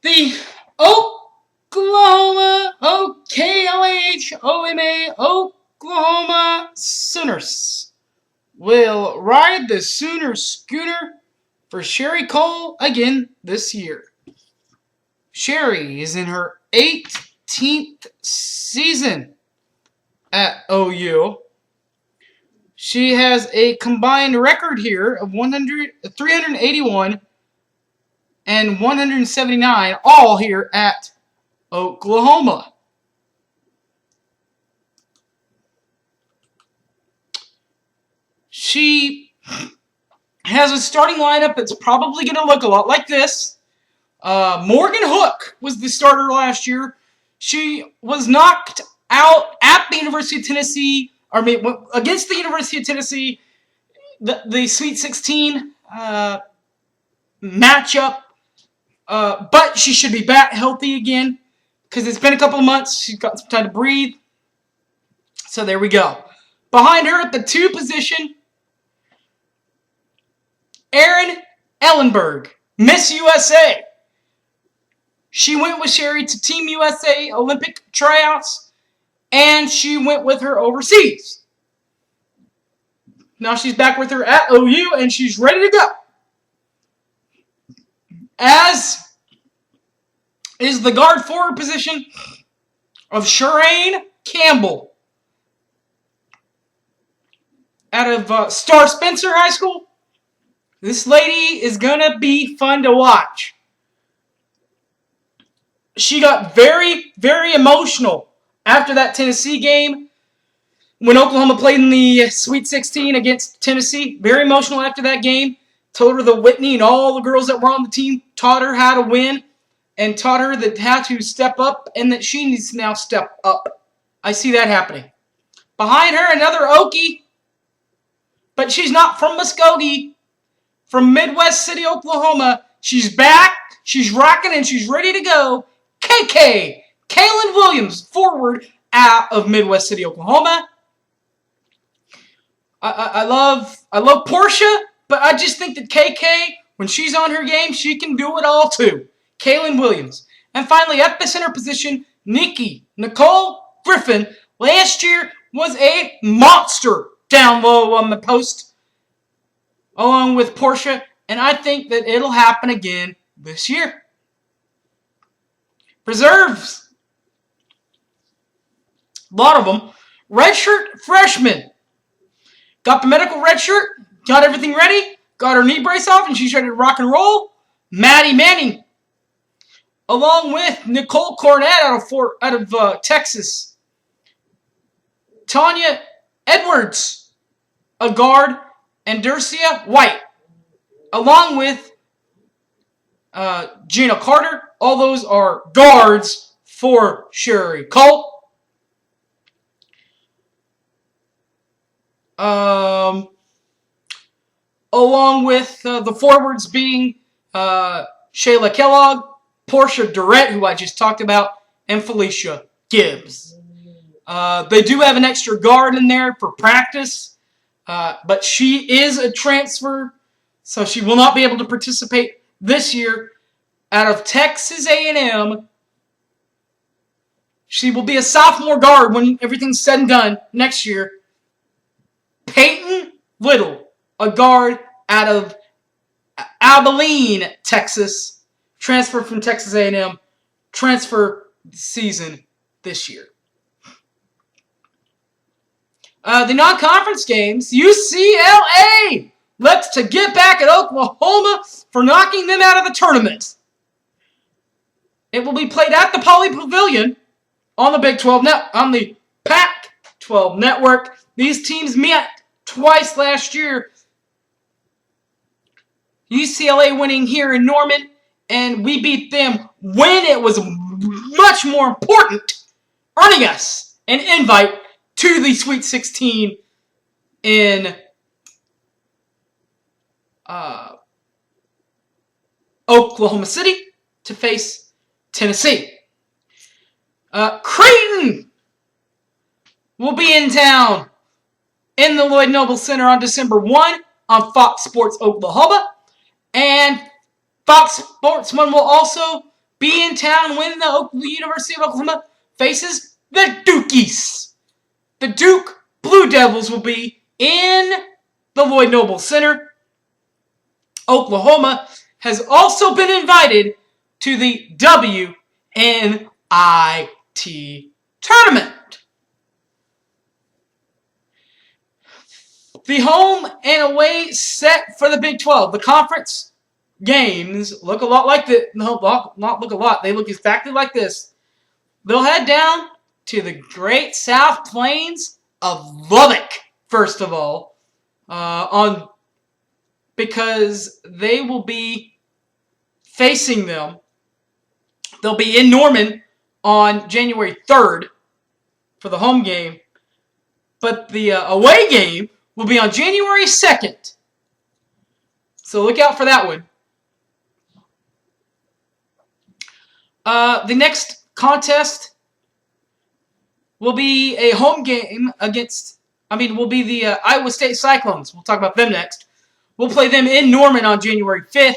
The Oklahoma OKLH-OMA Oklahoma Sooners will ride the Sooner Schooner for Sherry Cole again this year. Sherry is in her 18th season at OU. She has a combined record here of 381 and 179, all here at Oklahoma. She has a starting lineup that's probably going to look a lot like this. Morgan Hook was the starter last year. She was knocked out at the University of Tennessee, against the University of Tennessee, the Sweet 16 matchup. But she should be back healthy again because it's been a couple of months. She's got some time to breathe. So there we go. Behind her at the 2 position, Erin Ellenberg, Miss USA. She went with Sherry to Team USA Olympic tryouts, and she went with her overseas. Now she's back with her at OU, and she's ready to go. As is the guard forward position of Shireen Campbell out of Star Spencer High School. This lady is going to be fun to watch. She got very, very emotional after that Tennessee game when Oklahoma played in the Sweet 16 against Tennessee. Very emotional after that game. Told her that Whitney and all the girls that were on the team taught her how to win and taught her that how to step up and that she needs to now step up. I see that happening. Behind her, another Okie, but she's not from Muskogee, from Midwest City, Oklahoma. She's back, she's rocking, and she's ready to go. KK, Kaylin Williams, forward out of Midwest City, Oklahoma. I love Portia, but I just think that KK, when she's on her game, she can do it all too. Kaylin Williams. And finally, at the center position, Nicole Griffin. Last year was a monster down low on the post, along with Portia, and I think that it'll happen again this year. Reserves. A lot of them. Redshirt freshmen. Got the medical red shirt, got everything ready, got her knee brace off, and she's ready to rock and roll. Maddie Manning, along with Nicole Cornett out of Texas. Tanya Edwards, a guard, and Dercia White, along with Gina Carter. All those are guards for Sherry Cole. Along with the forwards being Shayla Kellogg, Portia Durrett, who I just talked about, and Felicia Gibbs. They do have an extra guard in there for practice, but she is a transfer, so she will not be able to participate this year. Out of Texas A&M, she will be a sophomore guard when everything's said and done next year. Peyton Little, a guard out of Abilene, Texas, transfer from Texas A&M, transfer season this year. The non-conference games, UCLA looks to get back at Oklahoma for knocking them out of the tournament. It will be played at the Poly Pavilion on the Big 12 on the Pac-12 network. These teams met twice last year UCLA winning here in Norman, and we beat them when it was much more important, earning us an invite to the Sweet 16 in Oklahoma City to face Tennessee. Creighton will be in town in the Lloyd Noble Center on December 1 on Fox Sports Oklahoma. And Fox Sports 1 will also be in town when the University of Oklahoma faces the Dukies. The Duke Blue Devils will be in the Lloyd Noble Center. Oklahoma has also been invited to the WNIT tournament. The home and away set for the Big 12. The conference games look a lot like this. No, not look a lot. They look exactly like this. They'll head down to the Great South Plains of Lubbock, first of all, because they will be facing them. They'll be in Norman on January 3rd for the home game, but the away game will be on January 2nd. So look out for that one. The next contest will be a home game will be the Iowa State Cyclones. We'll talk about them next. We'll play them in Norman on January 5th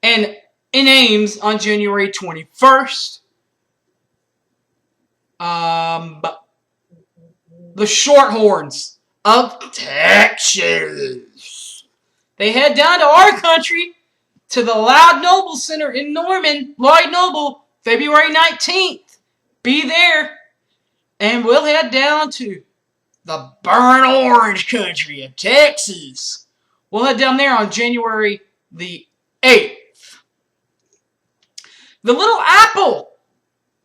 and in Ames on January 21st. The Shorthorns of Texas. They head down to our country to the Lloyd Noble Center in Norman, Lloyd Noble, February 19th. Be there. And we'll head down to the burnt orange country of Texas. We'll head down there on January the 8th. The Little Apple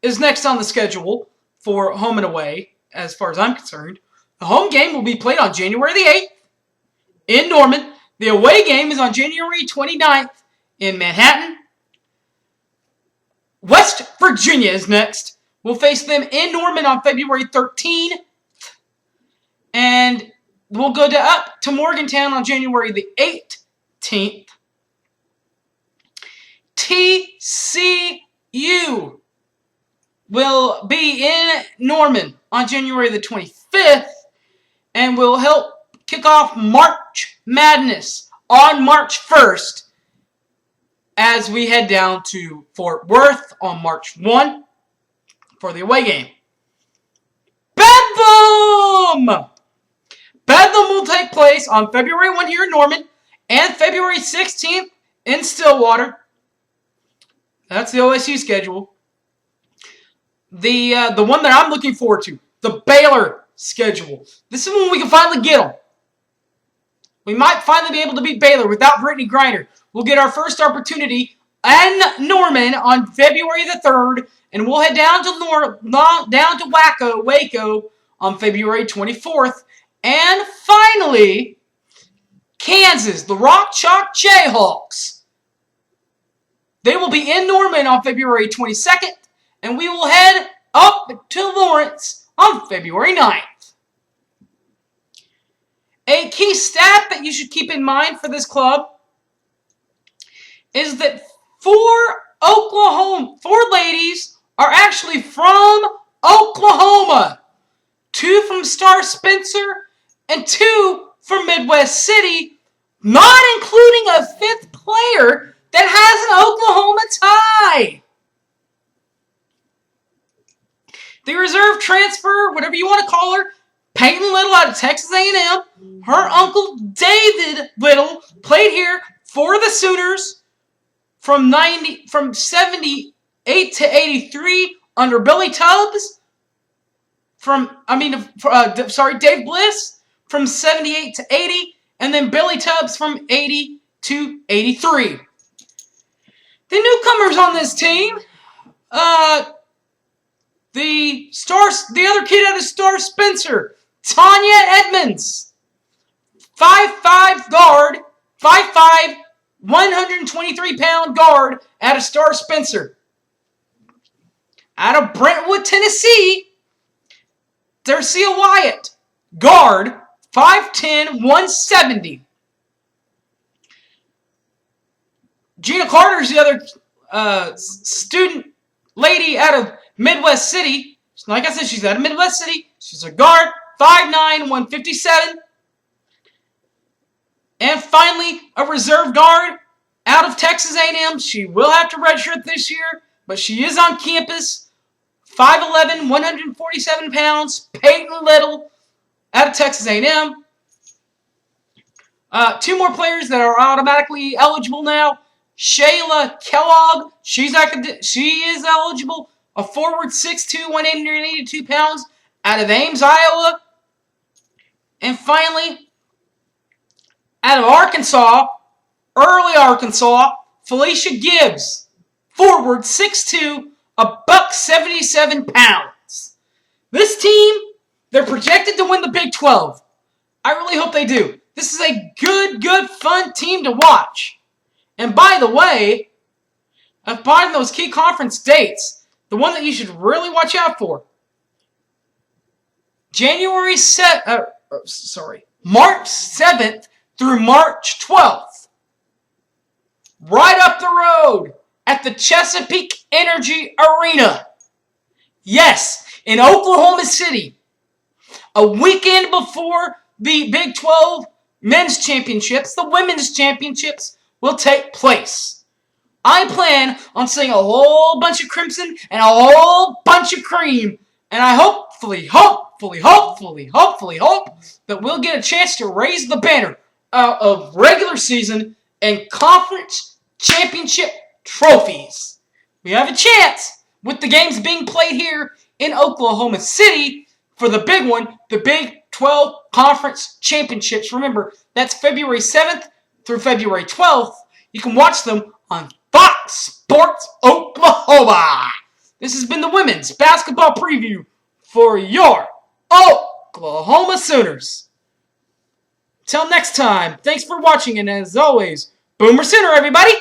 is next on the schedule for home and away, as far as I'm concerned. The home game will be played on January the 8th in Norman. The away game is on January 29th in Manhattan. West Virginia is next. We'll face them in Norman on February 13th. And we'll go up to Morgantown on January the 18th. TCU will be in Norman on January the 25th and will help kick off March Madness on March 1st as we head down to Fort Worth on March 1 for the away game. Bedlam! Bedlam will take place on February 1 here in Norman and February 16th in Stillwater. That's the OSU schedule. The one that I'm looking forward to, the Baylor schedule. This is when we can finally get them. We might finally be able to beat Baylor without Brittany Griner. We'll get our first opportunity in Norman on February the 3rd, and we'll head down to Waco on February 24th. And finally, Kansas, the Rock Chalk Jayhawks. They will be in Norman on February 22nd, and we will head up to Lawrence on February 9th. A key stat that you should keep in mind for this club is that four ladies are actually from Oklahoma. 2 from Star Spencer and 2 from Midwest City, not including a 5th player that has an Oklahoma tie. The reserve transfer, whatever you want to call her, Peyton Little out of Texas A&M. Her uncle David Little played here for the Sooners from 78 to 83 under Billy Tubbs. Dave Bliss from 78 to 80, and then Billy Tubbs from 80 to 83. The newcomers on this team, the other kid out of Star Spencer, Tanya Edmonds, 5'5" guard, 5'5", 123-pound guard out of Star Spencer. Out of Brentwood, Tennessee, Dercia Wyatt, guard, 5'10", 170. Gina Carter's the other student lady out of Midwest City. Like I said, she's out of Midwest City. She's a guard, 5'9", 157. And finally, a reserve guard out of Texas A&M. She will have to redshirt this year, but she is on campus. 5'11", 147 pounds, Peyton Little out of Texas A&M. Two more players that are automatically eligible now. Shayla Kellogg, she is eligible. A forward, 6'2", 182 pounds, out of Ames, Iowa. And finally, out of Arkansas, early Arkansas, Felicia Gibbs, forward, 6'2", 177 pounds. This team, they're projected to win the Big 12. I really hope they do. This is a good, fun team to watch. And by the way, upon those key conference dates, the one that you should really watch out for, March 7th through March 12th, right up the road at the Chesapeake Energy Arena. Yes, in Oklahoma City, a weekend before the Big 12 men's championships, the women's championships will take place. I plan on seeing a whole bunch of crimson and a whole bunch of cream, and I hopefully hope that we'll get a chance to raise the banner of regular season and conference championship trophies. We have a chance with the games being played here in Oklahoma City for the big one, the Big 12 Conference Championships. Remember, that's February 7th through February 12th. You can watch them on Fox Sports Oklahoma. This has been the women's basketball preview for your Oklahoma Sooners. Till next time, thanks for watching, and as always, Boomer Sooner, everybody!